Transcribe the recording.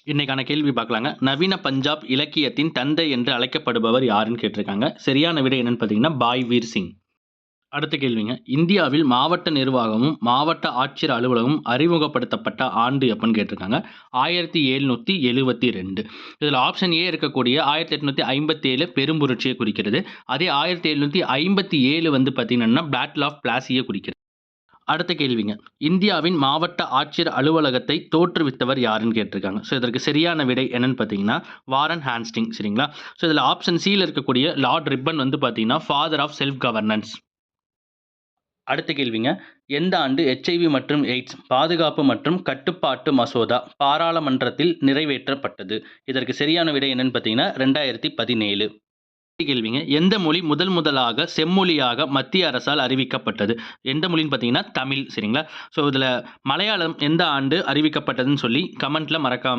இன்னைக்கான கேள்வி பார்க்கலாங்க. நவீன பஞ்சாப் இலக்கியத்தின் தந்தை என்று அழைக்கப்படுபவர் யாருன்னு கேட்டிருக்காங்க. சரியான விடை என்னன்னு பார்த்தீங்கன்னா, பாய் வீர் சிங். அடுத்த கேள்விங்க. இந்தியாவில் மாவட்ட நிர்வாகமும், மாவட்ட ஆட்சியர் அலுவலகமும் அறிமுகப்படுத்தப்பட்ட ஆண்டு எப்பன்னு கேட்டிருக்காங்க. 1772. இதில ஆப்ஷன் ஏ இருக்கக்கூடிய 1857 பெரும்புரட்சியை குறிக்கிறது. அதே 1757 வந்து பார்த்தீங்கன்னா, பேட்டில் ஆஃப் பிளாசிய குறிக்கிறது. அடுத்த கேள்விங்க. இந்தியாவின் மாவட்ட ஆட்சியர் அலுவலகத்தை தோற்றுவித்தவர் யாருன்னு கேட்டிருக்காங்க. இதற்கு சரியான விடை என்னன்னு பார்த்தீங்கன்னா, வாரன் ஹேஸ்டிங்ஸ் சரிங்களா? இதில ஆப்ஷன் சில இருக்கக்கூடிய லார்ட் ரிப்பன் வந்து பார்த்தீங்கன்னா, ஃபாதர் ஆஃப் செல்ஃப் கவர்னன்ஸ். அடுத்த கேள்விங்க. எந்த ஆண்டு HIV மற்றும் எய்ட்ஸ் பாதுகாப்பு மற்றும் கட்டுப்பாட்டு மசோதா பாராளுமன்றத்தில் நிறைவேற்றப்பட்டது? இதற்கு சரியான விடை என்னன்னு பார்த்தீங்கன்னா, 2017. கேள்விங்க. எந்த மொழி முதலாக செம்மொழியாக மத்திய அரசால் அறிவிக்கப்பட்டது? எந்த மொழின்னு பார்த்தீங்கன்னா, தமிழ் சரிங்களா? இதில மலையாளம் எந்த ஆண்டு அறிவிக்கப்பட்டதுன்னு சொல்லி கமெண்ட்ல மறக்காம